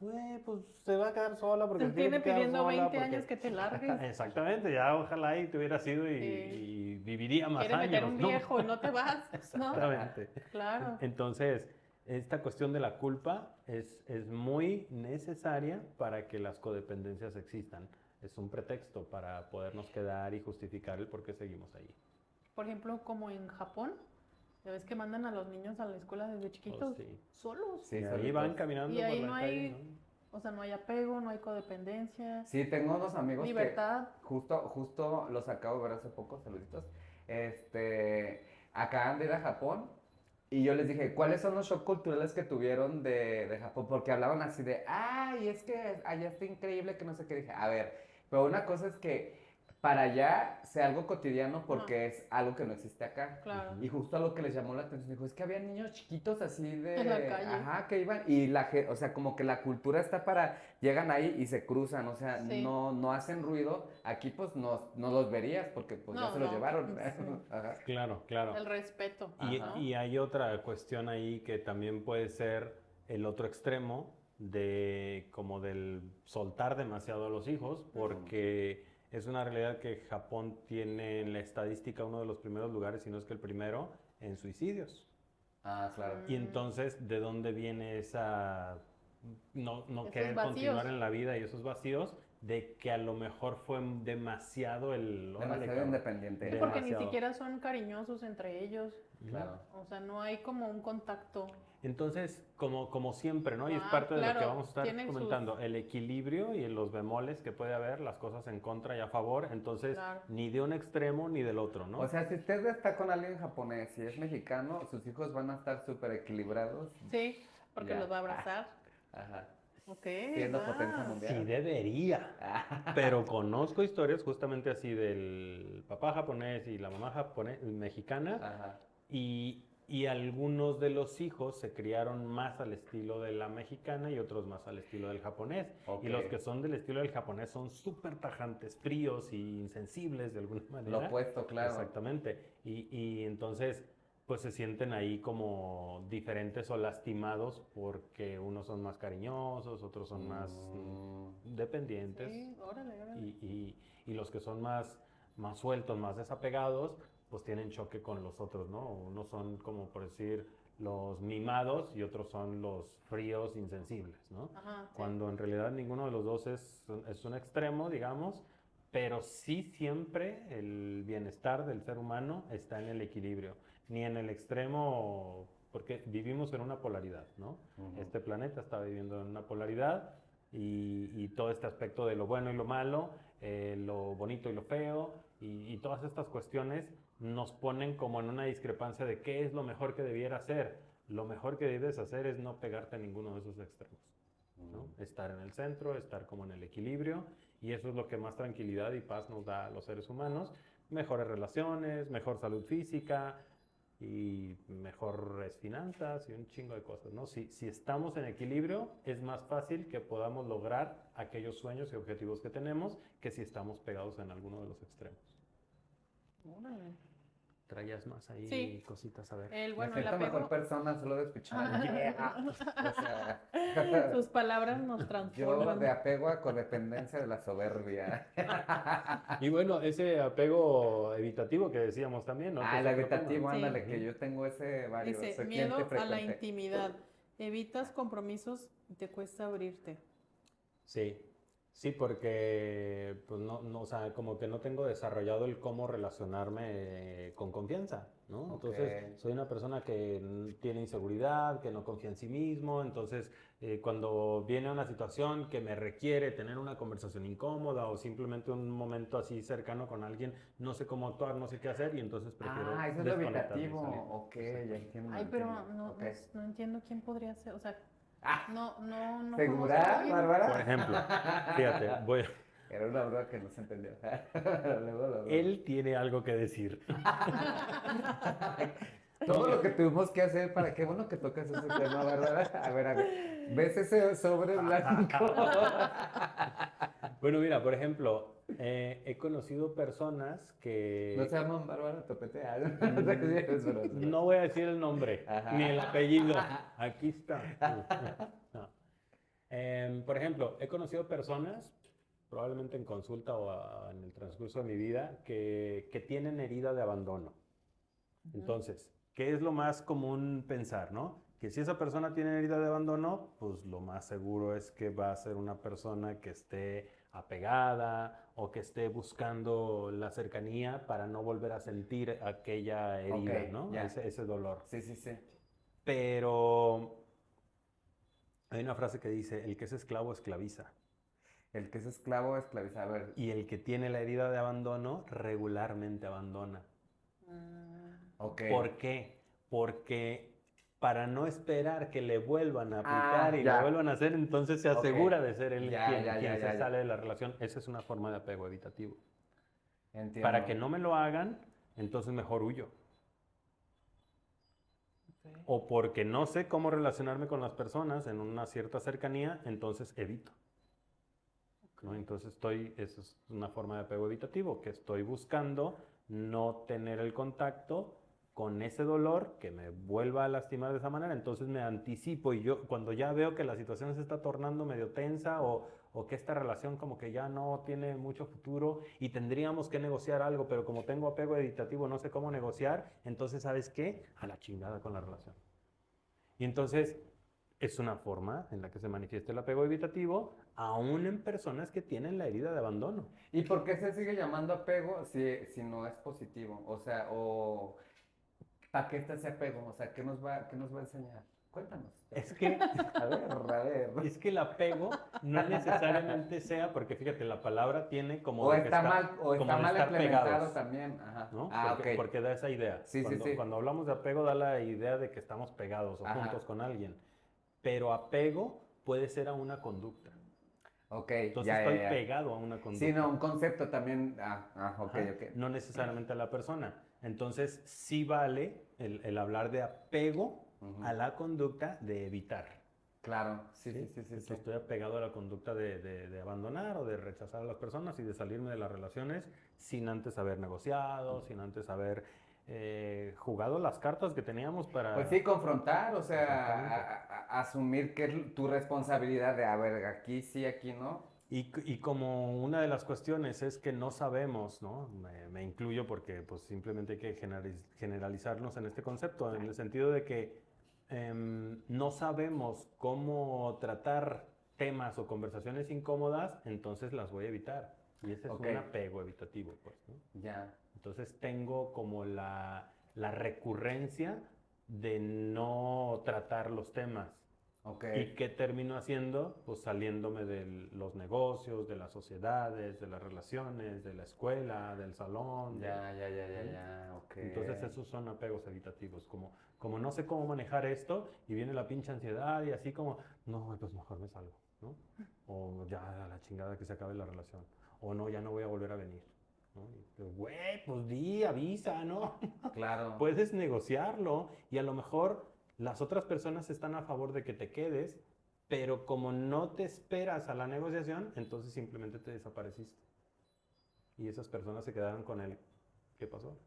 Pues se va a quedar sola porque Te se tiene tiene que quedar pidiendo sola 20 años porque... que te largues. Exactamente, ya ojalá y te hubiera sido y viviría más Quiere meter años, un ¿no? viejo y no te vas, ¿no? Exactamente. Claro. Entonces, esta cuestión de la culpa es muy necesaria para que las codependencias existan. Es un pretexto para podernos quedar y justificar el por qué seguimos ahí. Por ejemplo, como en Japón, ya ves que mandan a los niños a la escuela desde chiquitos, sí. solos. Sí, Y ahí solitos. van caminando Y por ahí la no calle, hay, ¿no? o sea, no hay apego, no hay codependencia, Sí, tengo unos amigos libertad. que justo los acabo de ver hace poco, saluditos. Acaban de ir a Japón y yo les dije, ¿cuáles son los shocks culturales que tuvieron de Japón? Porque hablaban así de, ay, es que allá está increíble que no sé qué. Dije, a ver, pero una cosa es que para allá sea algo cotidiano porque es algo que no existe acá. Claro. Y justo a lo que les llamó la atención, dijo, es que había niños chiquitos así de... En la calle. Ajá, que iban, o sea, como que la cultura está para, llegan ahí y se cruzan, o sea, Sí. no hacen ruido. Aquí pues no los verías porque pues ya No, se los no. llevaron. Sí. Ajá. Claro, claro. El respeto, ¿no? Y hay otra cuestión ahí que también puede ser el otro extremo de como del soltar demasiado a los hijos, porque es una realidad que Japón tiene en la estadística uno de los primeros lugares, si no es que el primero, en suicidios. Ah, claro. Y entonces, ¿de dónde viene esa no Esos querer vacíos. continuar en la vida y esos vacíos? De que a lo mejor fue demasiado el... órale, Demasiado cabrón. independiente. Sí, porque ni demasiado. siquiera son cariñosos entre ellos. Claro. O sea, no hay como un contacto. Entonces, como siempre, ¿no? Y es Ah, parte de lo que claro, vamos a estar tienen comentando, el equilibrio y los bemoles que puede haber, las cosas en contra y a favor, entonces Claro. ni de un extremo ni del otro, ¿no? O sea, si usted está con alguien japonés y es mexicano, sus hijos van a estar súper equilibrados. Sí, porque Ya. los va a abrazar. Ajá. Ok. Siendo va. potencia mundial. Sí debería, pero conozco historias justamente así del papá japonés y la mamá mexicana Ajá. y algunos de los hijos se criaron más al estilo de la mexicana y otros más al estilo del japonés. Ok. Y los que son del estilo del japonés son súper tajantes, fríos y insensibles de alguna manera. Lo opuesto, claro. Exactamente. Y entonces, pues se sienten ahí como diferentes o lastimados porque unos son más cariñosos, otros son más dependientes. Sí, órale. Y los que son más sueltos, más desapegados, pues tienen choque con los otros, ¿no? Unos son como por decir los mimados y otros son los fríos insensibles, ¿no? Ajá, sí. Cuando en realidad ninguno de los dos es un extremo, digamos, pero sí siempre el bienestar del ser humano está en el equilibrio, ni en el extremo, porque vivimos en una polaridad, ¿no? Este planeta está viviendo en una polaridad y todo este aspecto de lo bueno y lo malo, lo bonito y lo feo, y todas estas cuestiones nos ponen como en una discrepancia de qué es lo mejor que debiera hacer. Lo mejor que debes hacer es no pegarte a ninguno de esos extremos, ¿no? Estar en el centro, estar como en el equilibrio, y eso es lo que más tranquilidad y paz nos da a los seres humanos. Mejores relaciones, mejor salud física y mejores finanzas y un chingo de cosas, ¿no? Si estamos en equilibrio, es más fácil que podamos lograr aquellos sueños y objetivos que tenemos que si estamos pegados en alguno de los extremos. Órale. ¿Traías más ahí Sí. cositas? A ver. Bueno, Me el siento mejor apego, persona solo de escuchar. Yeah. O sea, sus palabras nos yo transforman. de apego a codependencia de la soberbia. Y bueno, ese apego evitativo que decíamos también, ¿no? Que El es otro evitativo, tema. Sí. ándale, que yo tengo ese varios. Dice, soy miedo cliente a la frecuente. intimidad. Evitas compromisos y te cuesta abrirte. Sí, porque pues no, o sea, como que no tengo desarrollado el cómo relacionarme con confianza, ¿no? Entonces, soy una persona que tiene inseguridad, que no confía en sí mismo, entonces cuando viene una situación que me requiere tener una conversación incómoda o simplemente un momento así cercano con alguien, no sé cómo actuar, no sé qué hacer y entonces prefiero Eso es lo desconectarme y evitativo. salir. Ok, ya entiendo. Ay, pero entiendo. Ok. no entiendo quién podría ser. O sea, no conozco a ¿Segura, alguien. Bárbara? Por ejemplo, fíjate, Era una broma que no se entendió. Luego. él tiene algo que decir. Todo lo que tuvimos que hacer para qué bueno que tocas ese tema, Bárbara. A ver. ¿Ves ese sobre blanco? Bueno, mira, por ejemplo, he conocido personas que... No se llaman Bárbara Topetea. No sé qué dices, pero... No voy a decir el nombre, Ajá. ni el apellido. Aquí está. No. Por ejemplo, he conocido personas, probablemente en consulta o en el transcurso de mi vida, que tienen herida de abandono. Entonces, ¿qué es lo más común pensar, no? Que si esa persona tiene herida de abandono, pues lo más seguro es que va a ser una persona que esté apegada o que esté buscando la cercanía para no volver a sentir aquella herida, Ok, ¿no? ya. Ese dolor. Sí, sí, sí. Pero hay una frase que dice, el que es esclavo esclaviza. El que es esclavo, esclaviza. A ver, Y el que tiene la herida de abandono regularmente abandona. ok. ¿Por qué? Porque para no esperar que le vuelvan a aplicar y ya. lo vuelvan a hacer, entonces se Ok. asegura de ser él Ya, quien ya, se ya. sale de la relación. Esa es una forma de apego evitativo. Entiendo. Para que no me lo hagan, entonces mejor huyo. O porque no sé cómo relacionarme con las personas en una cierta cercanía, entonces evito. ¿No? Entonces eso es una forma de apego evitativo, que estoy buscando no tener el contacto con ese dolor que me vuelva a lastimar de esa manera, entonces me anticipo y yo cuando ya veo que la situación se está tornando medio tensa o que esta relación como que ya no tiene mucho futuro y tendríamos que negociar algo, pero como tengo apego evitativo no sé cómo negociar, entonces ¿sabes qué? A la chingada con la relación. Y entonces es una forma en la que se manifiesta el apego evitativo, aún en personas que tienen la herida de abandono. ¿Y por qué se sigue llamando apego si no es positivo? O sea, o ¿para qué está ese apego? O sea, qué nos va a enseñar? Cuéntanos. Es que, A ver. es que el apego no necesariamente sea, porque fíjate, la palabra tiene como O de que está mal, o como está de mal estar implementado pegados, también. Ajá. ¿no? Ah, Porque, ok. porque da esa idea. Sí, cuando, sí, sí. cuando hablamos de apego da la idea de que estamos pegados o Ajá. juntos con alguien. Pero apego puede ser a una conducta. Ok, Entonces ya, estoy ya. pegado a una conducta. Sí, no, un concepto también. Ok, Ajá, ok. no necesariamente a la persona. Entonces, sí vale el hablar de apego a la conducta de evitar. Claro, sí. Entonces, estoy apegado a la conducta de abandonar o de rechazar a las personas y de salirme de las relaciones sin antes haber negociado, sin antes haber jugado las cartas que teníamos para... Pues sí, confrontar, o sea, Exactamente. asumir que es tu responsabilidad de, a ver, aquí sí, aquí no. Y como una de las cuestiones es que no sabemos, ¿no? Me incluyo porque pues simplemente hay que generalizarnos en este concepto, en el sentido de que no sabemos cómo tratar temas o conversaciones incómodas, entonces las voy a evitar. Y ese es Ok. un apego evitativo, pues, ¿no? Ya, Entonces tengo como la recurrencia de no tratar los temas. ok. ¿Y qué termino haciendo? Pues saliéndome de los negocios, de las sociedades, de las relaciones, de la escuela, del salón. Ya, ok. Entonces esos son apegos evitativos, como no sé cómo manejar esto y viene la pinche ansiedad y así como, no, pues mejor me salgo, ¿no? O ya a la chingada que se acabe la relación. O no, ya no voy a volver a venir, ¿no? Güey, pues di, avisa, ¿no? Claro. Puedes negociarlo y a lo mejor las otras personas están a favor de que te quedes, pero como no te esperas a la negociación, entonces simplemente te desapareciste. Y esas personas se quedaron con el, ¿qué pasó?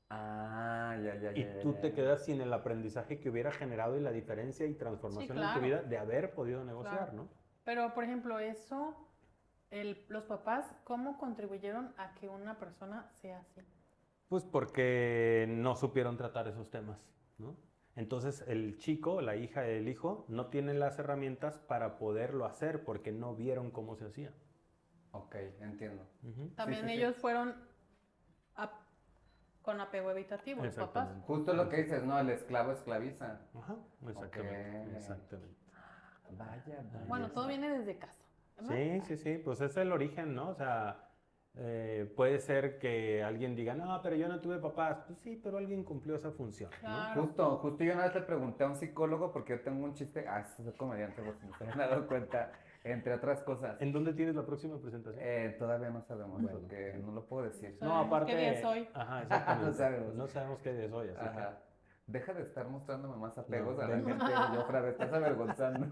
Ya. Y tú te quedas sin el aprendizaje que hubiera generado y la diferencia y transformación en tu vida de haber podido negociar, ¿no? Pero, por ejemplo, los papás, ¿cómo contribuyeron a que una persona sea así? Pues porque no supieron tratar esos temas, ¿no? Entonces el chico, la hija, el hijo, no tienen las herramientas para poderlo hacer porque no vieron cómo se hacía. Ok, entiendo. También Sí. ellos fueron con apego evitativo, los papás. Exactamente. Justo lo que dices, ¿no? El esclavo esclaviza. Ajá, exactamente, Ok. exactamente. Vaya. Bueno, todo viene desde casa, ¿verdad? Sí, pues es el origen, ¿no? O sea, puede ser que alguien diga, no, pero yo no tuve papás. Pues sí, pero alguien cumplió esa función, ¿no? Claro. Justo yo una vez le pregunté a un psicólogo porque yo tengo un chiste, soy comediante, por si no se han dado cuenta, entre otras cosas. ¿En dónde tienes la próxima presentación? Todavía no sabemos, Bueno. porque no lo puedo decir. No, aparte... ¿Qué día es hoy? Ajá, exactamente. No sabemos. No sabemos qué día es hoy, así Ajá. Deja de estar mostrándome más apegos No, a la venga. gente, Jofra, me estás avergonzando.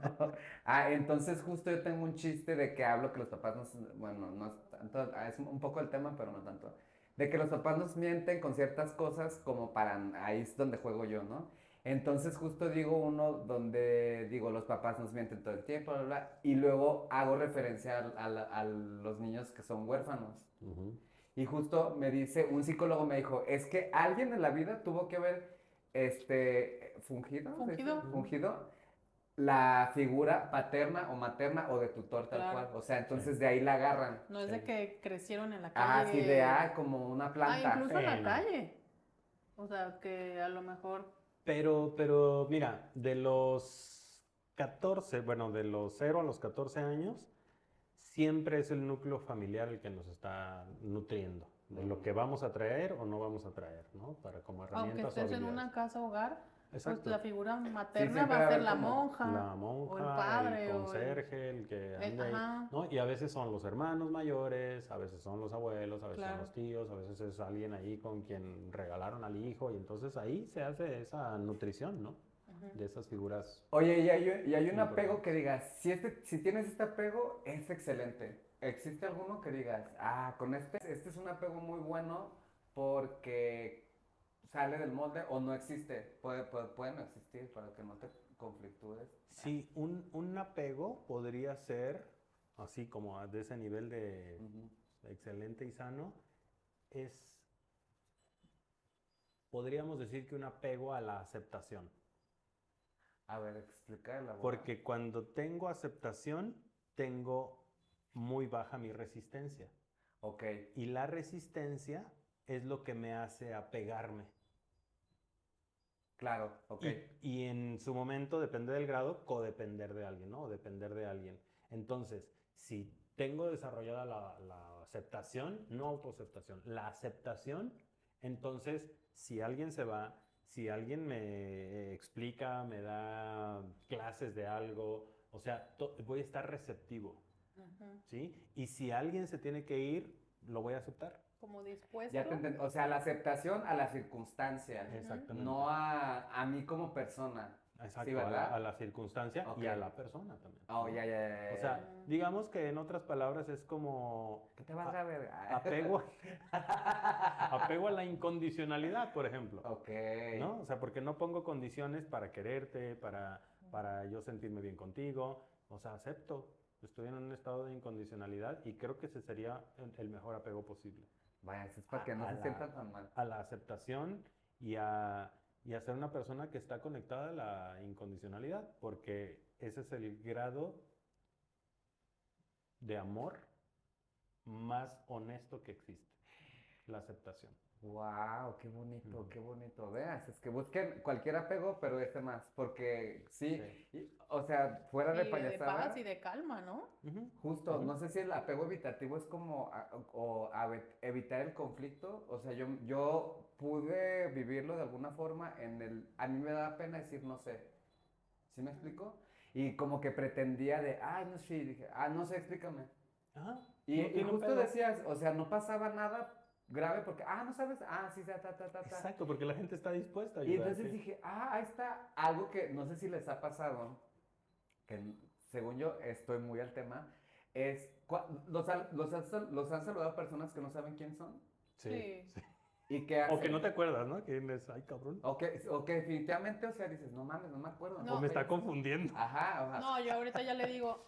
Entonces justo yo tengo un chiste de que hablo que los papás bueno, no es tanto, es un poco el tema, pero no tanto. De que los papás nos mienten con ciertas cosas como para, ahí es donde juego yo, ¿no? Entonces justo digo uno donde digo los papás nos mienten todo el tiempo, bla, bla, bla, y luego hago referencia a los niños que son huérfanos. Ujú. Y justo me dice, un psicólogo me dijo, es que alguien en la vida tuvo que haber, fungido, ¿se dice? Fungido. Fungido la figura paterna o materna o de tutor tal Claro. cual. O sea, entonces Sí. de ahí la agarran. No es de que crecieron en la Ah, calle. sí, como una planta. Incluso en la no. calle. O sea, que a lo mejor. Pero mira, de los 14, bueno, de los 0 a los 14 años, siempre es el núcleo familiar el que nos está nutriendo de lo que vamos a traer o no vamos a traer, ¿no? Para como Aunque herramientas o estés en habilidades. una casa hogar, pues Exacto. la figura materna siempre va va a a ser haber la como monja. La O el monja, padre. el o conserje, el que ande ahí, Ajá. ¿no? Y a veces son los hermanos mayores, a veces son los abuelos, a veces son Claro. los tíos, a veces es alguien ahí con quien regalaron al hijo y entonces ahí se hace esa nutrición, ¿no? Ujú. De esas figuras. Oye, y hay un apego Importantes. que digas, si tienes este apego, es excelente. ¿Existe alguno que digas, con este es un apego muy bueno porque sale del molde o no existe? Puede no existir para que no te conflictúes. Sí, un apego podría ser, así como de ese nivel de Ujú. excelente y sano, podríamos decir que un apego a la aceptación. A ver, explica el Porque cuando tengo aceptación, tengo muy baja mi resistencia. Ok, Y la resistencia es lo que me hace apegarme. claro, ok. Y en su momento, depende del grado, codepender de alguien, ¿no? O depender de alguien. Entonces, si tengo desarrollada la aceptación, no autoaceptación, la aceptación, entonces, si alguien se va, si alguien me explica, me da clases de algo, o sea, voy a estar receptivo, Ujú. ¿sí? Y si alguien se tiene que ir, lo voy a aceptar. Como dispuesto. Ya te entendí. O sea, la aceptación a la circunstancia, Exactamente. no a mí como persona. Exacto, ¿Sí, verdad? a la circunstancia y Ok. a la persona también. Oh, ¿no? ya, ya, ya, O ya. sea, digamos que en otras palabras es como Que te valga a- verga. apego a la incondicionalidad, por ejemplo. Ok. ¿No? O sea, porque no pongo condiciones para quererte, para yo sentirme bien contigo. O sea, acepto. Estoy en un estado de incondicionalidad y creo que ese sería el mejor apego posible. Vaya, eso es para que no se sientan tan mal. A la aceptación y a ser una persona que está conectada a la incondicionalidad, porque ese es el grado de amor más honesto que existe, la aceptación. Wow, qué bonito, Ujú. qué bonito. Veas, es que busquen cualquier apego, pero este más, porque sí, o sea, fuera de Y de payasada, paz y de calma, ¿no? Ujú. justo, Ujú. no sé si el apego evitativo es como evitar el conflicto, o sea, yo pude vivirlo de alguna forma a mí me da pena decir no sé, ¿sí me explico? Y como que pretendía no sé, dije, no sé, explícame. Ajá, Y, no y tienen justo pedo. decías, o sea, no pasaba nada grave porque, no sabes, sí, ta. Exacto, porque la gente está dispuesta a Y entonces ayudarte. dije, ahí está algo que no sé si les ha pasado, que según yo estoy muy al tema, es, los han saludado personas que no saben quién son Sí, Sí. sí. y qué O que no hacen. te acuerdas, ¿no? Que es, ay, cabrón. O que definitivamente, o sea, dices, no mames, no me acuerdo. O No. me está eres- confundiendo. Ajá. No, yo ahorita ya le digo,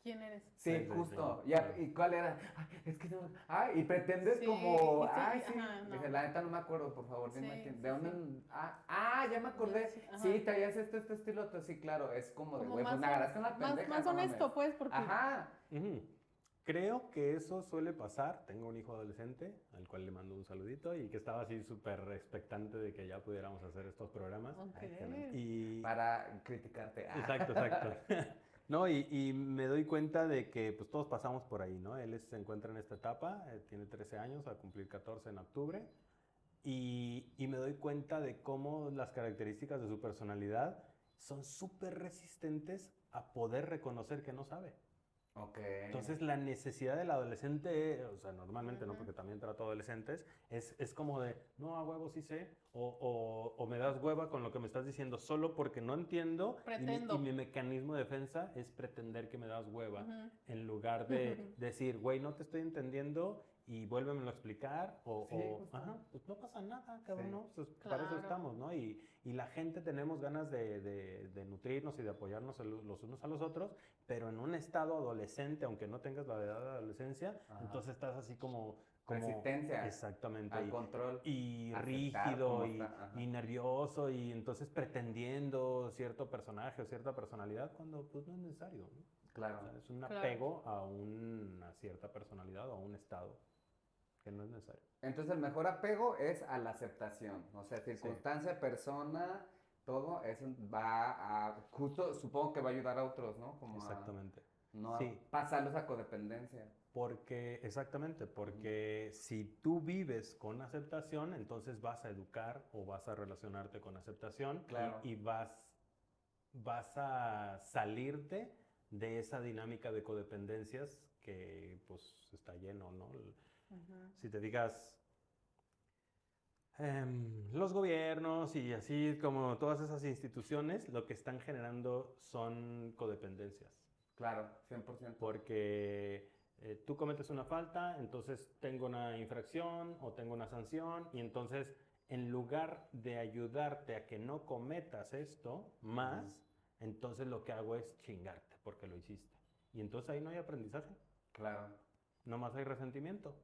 ¿quién eres? Sí, Sí, sí, justo. sí. ¿Y cuál era? Es que no. Y pretendes Sí, como. y sí, Sí. ajá, no. Dije, la neta no me acuerdo, por favor, dime Sí, quién. sí, ¿De dónde? sí. Ya me acordé. Sí, ajá. Sí, traías este estilo, otro. Sí, claro. Es como de, Como güey, pues más, me agarraste una pendeja. más no honesto, mames. pues, porque Ajá. Ujú. Creo que eso suele pasar. Tengo un hijo adolescente al cual le mando un saludito y que estaba así súper expectante de que ya pudiéramos hacer estos programas. Ok. Y Para criticarte. exacto, exacto. No, y me doy cuenta de que pues todos pasamos por ahí, ¿no? Él se encuentra en esta etapa, tiene 13 años, va a cumplir 14 en octubre, y me doy cuenta de cómo las características de su personalidad son súper resistentes a poder reconocer que no sabe. Ok. Entonces la necesidad del adolescente, o sea, normalmente no, porque también trato adolescentes, es como de, no, a huevo sí sé, o me das hueva con lo que me estás diciendo solo porque no entiendo Pretendo. y mi mecanismo de defensa es pretender que me das hueva, Ujú. en lugar de decir, güey, no te estoy entendiendo y vuélvemelo a explicar, Sí, justo. ajá, pues no pasa nada, cabrón, Sí. ¿no? Pues para eso Claro. estamos, ¿no? Y la gente tenemos ganas de nutrirnos y de apoyarnos los unos a los otros, pero en un estado adolescente, aunque no tengas la edad de adolescencia, Ajá. entonces estás así como Resistencia exactamente, al control. y Aceptar rígido cómo está. Ajá. y nervioso y entonces pretendiendo cierto personaje o cierta personalidad cuando pues no es necesario, ¿no? Claro. O sea, es un Claro. apego a una cierta personalidad o a un estado que no es necesario. Entonces el mejor apego es a la aceptación, o sea, circunstancia, persona, todo eso va a, justo supongo que va a ayudar a otros, ¿no? Como Exactamente. no Sí. a pasarlos a codependencia. Porque si tú vives con aceptación, entonces vas a educar o vas a relacionarte con aceptación Claro. y vas a salirte de esa dinámica de codependencias que pues está lleno, ¿no? Ujú. Si te digas, los gobiernos y así como todas esas instituciones, lo que están generando son codependencias. Claro, 100%. Porque tú cometes una falta, entonces tengo una infracción o tengo una sanción y entonces en lugar de ayudarte a que no cometas esto más, entonces lo que hago es chingarte porque lo hiciste. Y entonces ahí no hay aprendizaje. Claro. Nomás hay resentimiento,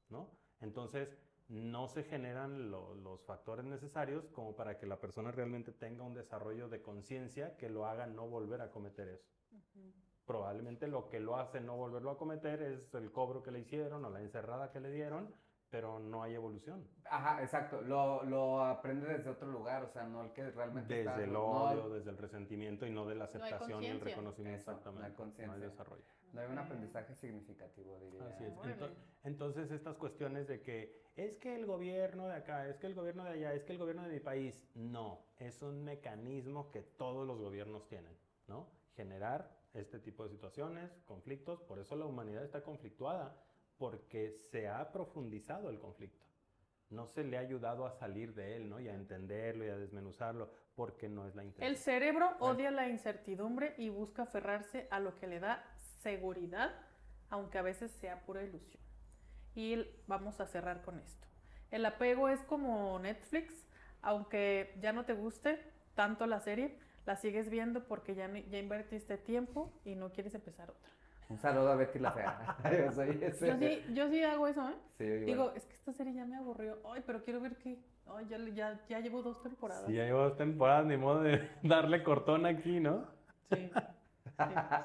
¿no? Entonces no se generan los factores necesarios como para que la persona realmente tenga un desarrollo de conciencia que lo haga no volver a cometer eso. Ujú. Probablemente lo que lo hace no volverlo a cometer es el cobro que le hicieron o la encerrada que le dieron, pero no hay evolución. Ajá, exacto, lo aprende desde otro lugar, o sea, no el que realmente está... Desde el no, odio, desde el resentimiento y no de la No hay aceptación y el conciencia. reconocimiento. Eso, no hay Exactamente. No hay conciencia. desarrollo. no hay un Ok. aprendizaje significativo, diría. Así es. Órale. Entonces estas cuestiones de que es que el gobierno de acá, es que el gobierno de allá, es que el gobierno de mi país, no, es un mecanismo que todos los gobiernos tienen, ¿no? Generar este tipo de situaciones, conflictos, por eso la humanidad está conflictuada, porque se ha profundizado el conflicto. No se le ha ayudado a salir de él, ¿no? Y a entenderlo y a desmenuzarlo, porque no es la intención. El cerebro odia la incertidumbre y busca aferrarse a lo que le da seguridad, aunque a veces sea pura ilusión. Y vamos a cerrar con esto. El apego es como Netflix, aunque ya no te guste tanto la serie, la sigues viendo porque ya invertiste tiempo y no quieres empezar otra. Un saludo a Betty la Fea. Yo soy ese. Yo sí hago eso, ¿eh? Sí, igual. Digo, es que esta serie ya me aburrió. Ay, pero quiero ver qué. Ay, ya llevo 2 temporadas. Sí, ya llevo 2 temporadas, ni modo de darle cortón aquí, ¿no? Sí.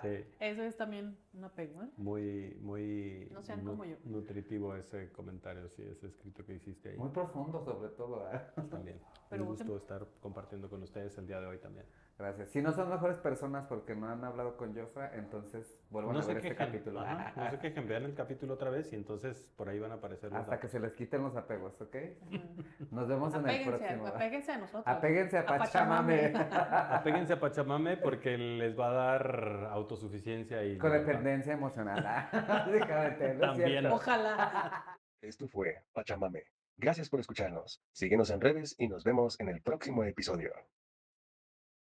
Sí. Eso es también un apego, ¿eh? Muy No sean como yo. nutritivo ese comentario, sí, ese escrito que hiciste ahí. Muy profundo sobre todo, ¿eh? También. Pero Un gusto voten. estar compartiendo con ustedes el día de hoy también. Gracias. Si no son mejores personas porque no han hablado con Jofra, entonces vuelvan a ver este capítulo. Ajá, no se quejen, vean el capítulo otra vez y entonces por ahí van a aparecer los Hasta que datos. se les quiten los apegos, ¿ok? Ujú. Nos vemos en el próximo. Apéguense a nosotros. Apéguense a Pachamame. Apéguense a Pachamame porque les va a dar autosuficiencia y Codependencia emocional. Básicamente, ¿no es También. cierto? Ojalá. Esto fue Pachamame. Gracias por escucharnos. Síguenos en redes y nos vemos en el próximo episodio.